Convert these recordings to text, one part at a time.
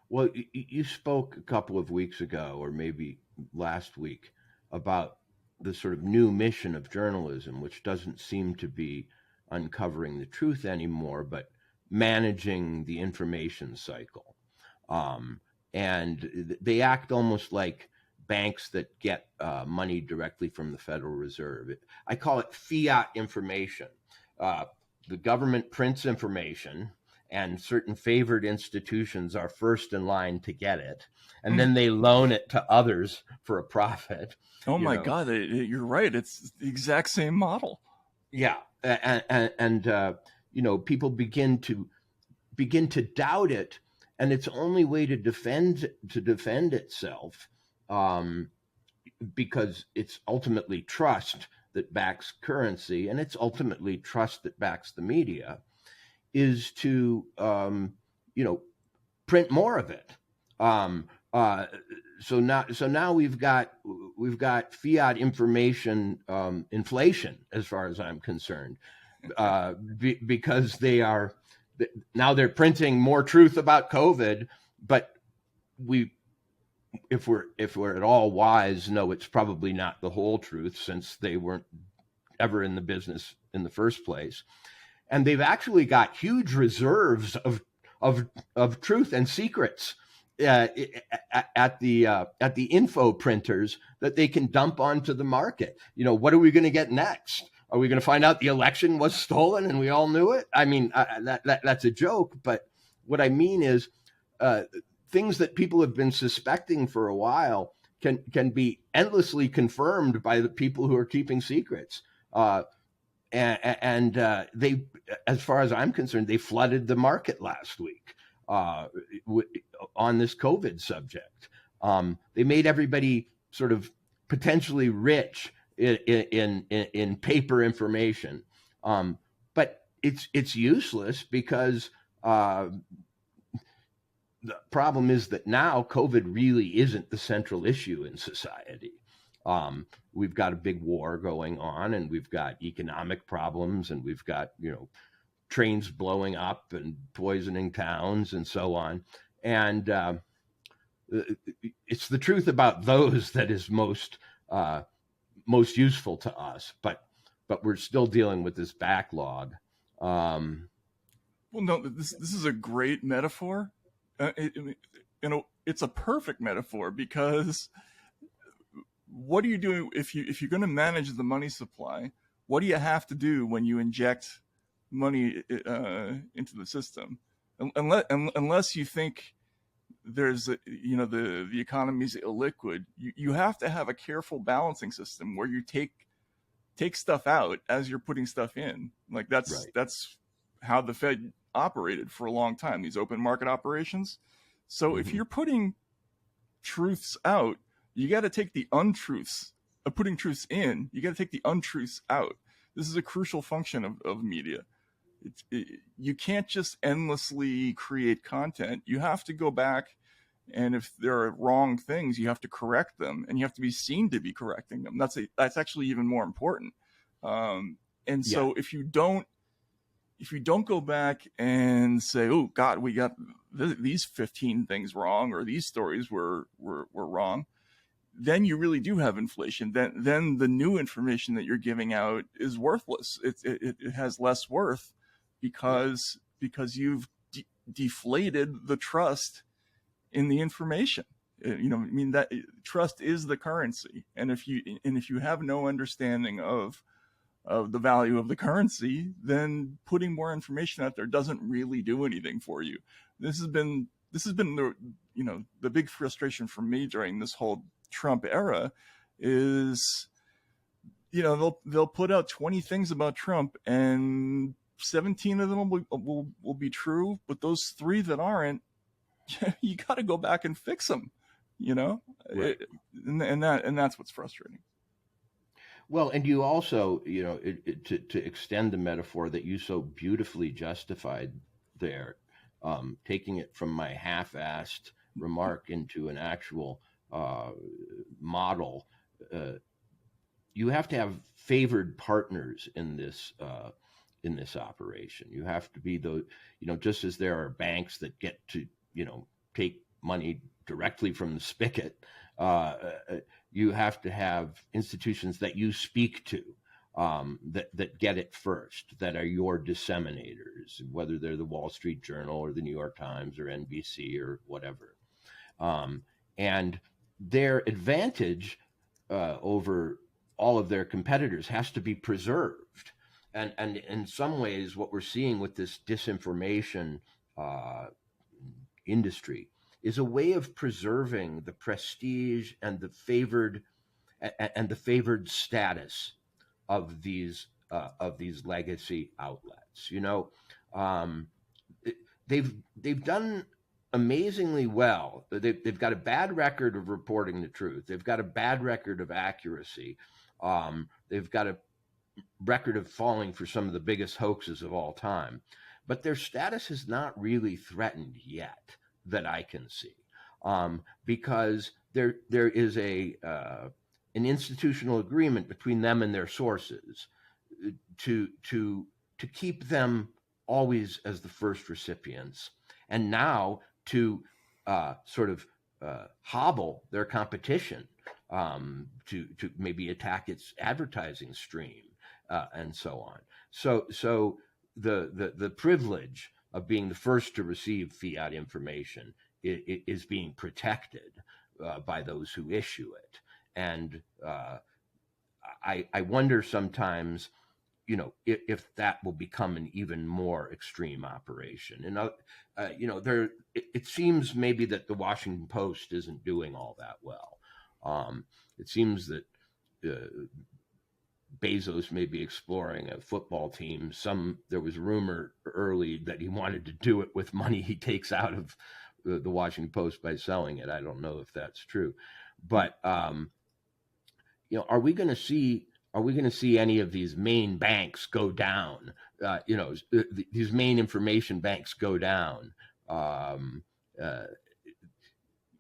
Well, you spoke a couple of weeks ago, or maybe last week, about the sort of new mission of journalism, which doesn't seem to be uncovering the truth anymore, but managing the information cycle. Um, and they act almost like banks that get money directly from the Federal Reserve. I call it fiat information. Uh, the government prints information, and certain favored institutions are first in line to get it, and Mm. then they loan it to others for a profit. Oh You my know, God, you're right. It's the exact same model. yeah, and people begin to doubt it, and its only way to defend itself, um, because it's ultimately trust that backs currency, and it's ultimately trust that backs the media, is to print more of it. Um, uh, so now we've got fiat information inflation, as far as I'm concerned, because now they're printing more truth about COVID, but we if we're at all wise, know it's probably not the whole truth, since they weren't ever in the business in the first place, and they've actually got huge reserves of truth and secrets at the info printers that they can dump onto the market. What are we going to get next? Are we going to find out the election was stolen and we all knew it? I mean, that's a joke, but what I mean is, uh, things that people have been suspecting for a while can be endlessly confirmed by the people who are keeping secrets. And they, as far as I'm concerned, they flooded the market last week uh, on this COVID subject. They made everybody sort of potentially rich in paper information, but it's useless, because the problem is that now COVID really isn't the central issue in society. We've got a big war going on, and we've got economic problems, and we've got trains blowing up and poisoning towns and so on. And it's the truth about those that is most useful to us. But we're still dealing with this backlog. Well, no, this is a great metaphor. It's a perfect metaphor, because what do you do if you're going to manage the money supply? What do you have to do when you inject money into the system? Unless you think there's the economy's illiquid, you have to have a careful balancing system where you take stuff out as you're putting stuff in. Like that's Right. that's how the Fed operated for a long time, these open market operations. So if Mm-hmm. you're putting truths out, you got to take the untruths of putting truths in. You got to take the untruths out. This is a crucial function of media. You can't just endlessly create content. You have to go back, and if there are wrong things, you have to correct them, and you have to be seen to be correcting them. That's actually even more important. And Yeah. so if you don't go back and say, oh God, we got these 15 things wrong, or these stories were wrong, then you really do have inflation. Then the new information that you're giving out is worthless. It has less worth, Yeah. because you've deflated the trust in the information. I mean, that trust is the currency, and if you have no understanding of the value of the currency, then putting more information out there doesn't really do anything for you. This has been the big frustration for me during this whole Trump era is, they'll put out 20 things about Trump, and 17 of them will be true, but those 3 that aren't, you got to go back and fix them, Right. and that's what's frustrating. Well, and you also, to extend the metaphor that you so beautifully justified there, taking it from my half-assed remark into an actual model, uh, you have to have favored partners in this operation. You have to be just as there are banks that get to, take money directly from the spigot. You have to have institutions that you speak to, that get it first, that are your disseminators, whether they're the Wall Street Journal or the New York Times or NBC or whatever. And their advantage over all of their competitors has to be preserved. And in some ways, what we're seeing with this disinformation industry is a way of preserving the prestige and the favored status of these legacy outlets. Um, they've done amazingly well. They've got a bad record of reporting the truth. They've got a bad record of accuracy. They've got a record of falling for some of the biggest hoaxes of all time. But their status is not really threatened yet, that I can see, because there is an institutional agreement between them and their sources to keep them always as the first recipients, and now to sort of hobble their competition, to maybe attack its advertising stream, and so on. So the privilege of being the first to receive fiat information is being protected by those who issue it. And I wonder sometimes, if that will become an even more extreme operation. And it seems maybe that the Washington Post isn't doing all that well. It seems that Bezos may be exploring a football team. There was rumor early that he wanted to do it with money he takes out of the Washington Post by selling it. I don't know if that's true, but are we going to see any of these main banks go down? These main information banks go down.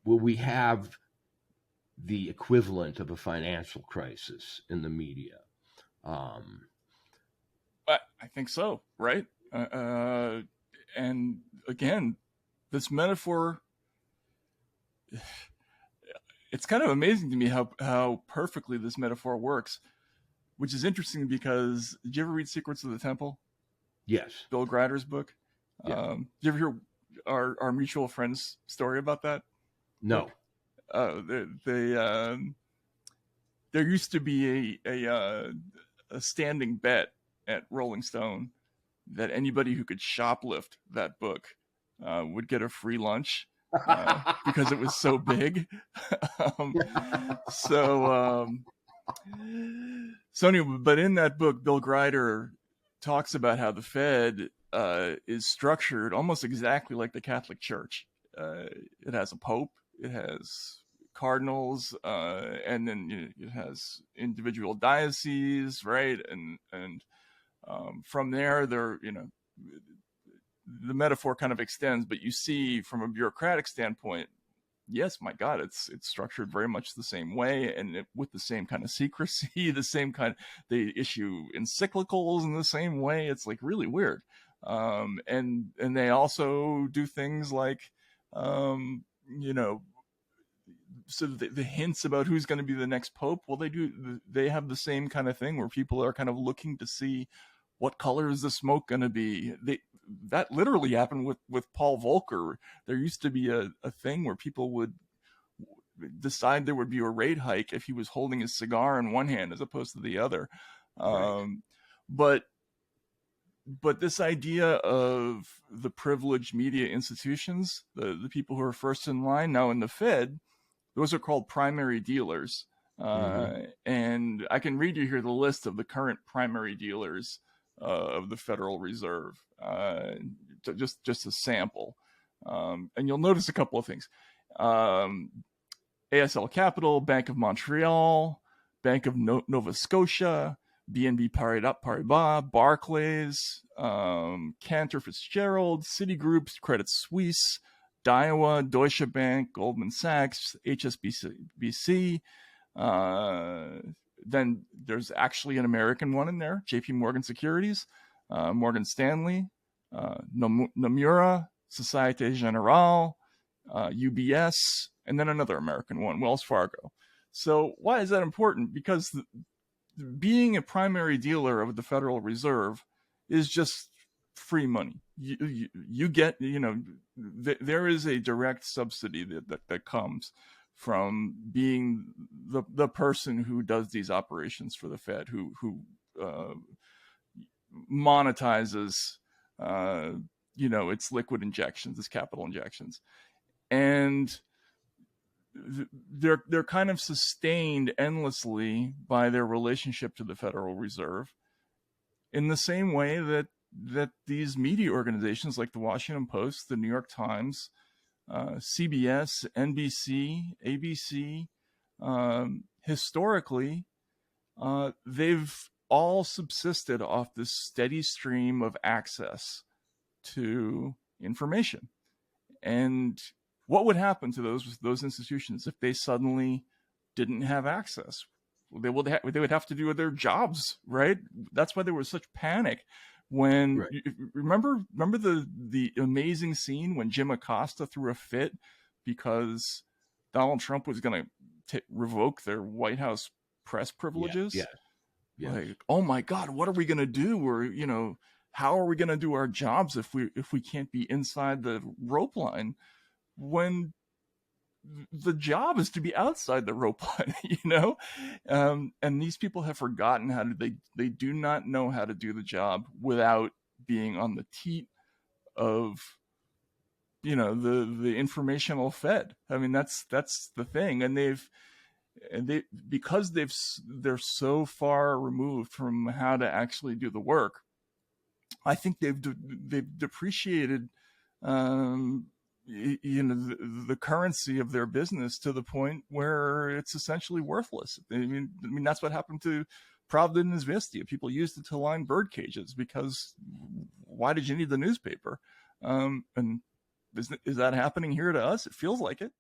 Will we have the equivalent of a financial crisis in the media? I think so, right? And again, this metaphor, it's kind of amazing to me how perfectly this metaphor works, which is interesting because did you ever read Secrets of the Temple? Yes. Bill Grider's book? Yeah. Did you ever hear our mutual friend's story about that? No. There used to be a standing bet at Rolling Stone that anybody who could shoplift that book would get a free lunch because it was so big. So anyway, but in that book, Bill Grider talks about how the Fed is structured almost exactly like the Catholic Church. It has a pope, it has cardinals, and then it has individual dioceses, right? And from there, the metaphor kind of extends, but you see from a bureaucratic standpoint, yes, my God, it's structured very much the same way, and with the same kind of secrecy, the same kind. They issue encyclicals in the same way. It's like really weird, and they also do things like, so the hints about who's going to be the next pope. Well, they have the same kind of thing where people are kind of looking to see what color is the smoke going to be. That literally happened with Paul Volcker. There used to be a thing where people would decide there would be a rate hike if he was holding his cigar in one hand as opposed to the other. Right. But this idea of the privileged media institutions, the people who are first in line now in the Fed, those are called primary dealers. And I can read you here the list of the current primary dealers of the Federal Reserve, just a sample. And you'll notice a couple of things. ASL Capital, Bank of Montreal, Bank of Nova Scotia, BNP Paribas, Barclays, Cantor Fitzgerald, Citigroup, Credit Suisse, Daiwa, Deutsche Bank, Goldman Sachs, HSBC. Then there's actually an American one in there, JP Morgan Securities, Morgan Stanley, Nomura, Societe Generale, UBS, and then another American one, Wells Fargo. So why is that important? Because being a primary dealer of the Federal Reserve is just free money. You get, there is a direct subsidy that comes from being the person who does these operations for the Fed, who monetizes, its liquid injections, its capital injections, and they're kind of sustained endlessly by their relationship to the Federal Reserve, in the same way that these media organizations like the Washington Post, the New York Times, CBS, NBC, ABC, historically, they've all subsisted off this steady stream of access to information. And what would happen to those institutions if they suddenly didn't have access? They would have to do their jobs, right? That's why there was such panic when Right. remember the amazing scene when Jim Acosta threw a fit because Donald Trump was going to revoke their White House press Yeah. privileges. Yes. Yes. Like, oh my God, what are we going to do? We're, how are we going to do our jobs if we can't be inside the rope line, when the job is to be outside the rope line? And these people have forgotten how to, they do not know how to do the job without being on the teat of, the informational Fed. I mean, that's the thing. And because they're so far removed from how to actually do the work, I think they've depreciated, the currency of their business to the point where it's essentially worthless. I mean that's what happened to Pravda and Izvestia. People used it to line bird cages because why did you need the newspaper? And is that happening here to us? It feels like it.